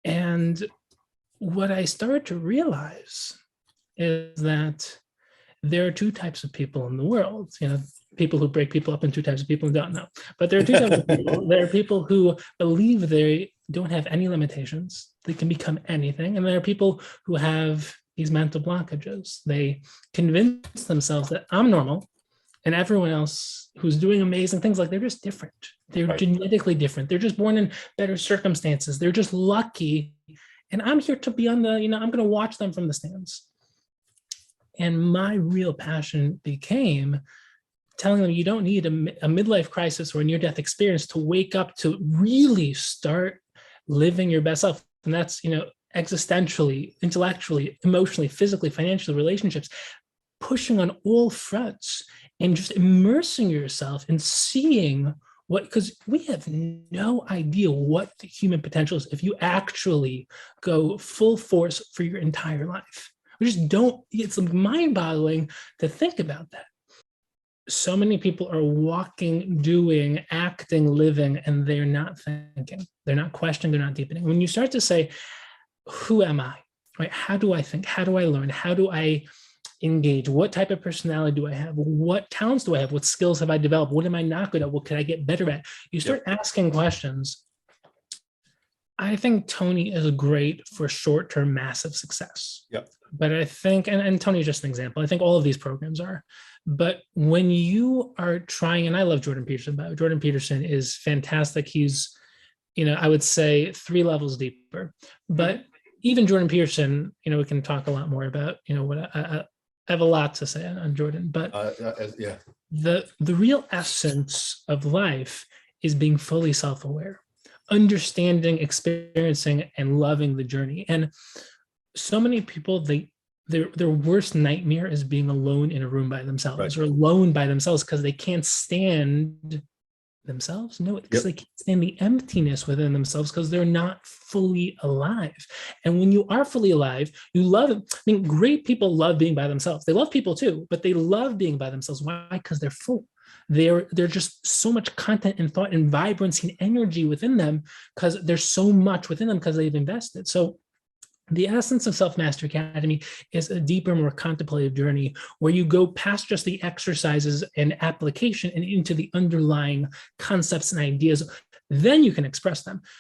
And what I started to realize is that there are two types of people in the world. People who break people up and two types of people who don't know. But there are two types of people. There are people who believe they don't have any limitations. They can become anything. And there are people who have these mental blockages. They convince themselves that I'm normal and everyone else who's doing amazing things, like they're just different. They're Right. genetically different. They're just born in better circumstances. They're just lucky. And I'm here to be on the, I'm going to watch them from the stands. And my real passion became telling them you don't need a midlife crisis or a near-death experience to wake up to really start living your best self. And that's, existentially, intellectually, emotionally, physically, financially, relationships, pushing on all fronts and just immersing yourself in seeing because we have no idea what the human potential is if you actually go full force for your entire life. We just don't, it's mind-boggling to think about that. So many people are walking, doing, acting, living, and they're not thinking. They're not questioning, they're not deepening. When you start to say, who am I? Right? How do I think? How do I learn? How do I engage? What type of personality do I have? What talents do I have? What skills have I developed? What am I not good at? What could I get better at? You start asking questions. I think Tony is great for short-term massive success. Yep. But I think, and Tony is just an example, I think all of these programs are. But when you are trying, and I love Jordan Peterson, but Jordan Peterson is fantastic. He's, I would say 3 levels deeper. But even Jordan Peterson, we can talk a lot more about, what I have a lot to say on Jordan. But the real essence of life is being fully self-aware, understanding, experiencing, and loving the journey. And so many people, their worst nightmare is being alone in a room by themselves, right, or alone by themselves because they can't stand themselves. No, because they can't stand the emptiness within themselves because they're not fully alive. And when you are fully alive, you love it. I mean, great people love being by themselves. They love people too, but they love being by themselves. Why? Because they're full. They're just so much content and thought and vibrancy and energy within them because there's so much within them because they've invested. So the essence of Self-Mastery Academy is a deeper, more contemplative journey where you go past just the exercises and application and into the underlying concepts and ideas. Then you can express them.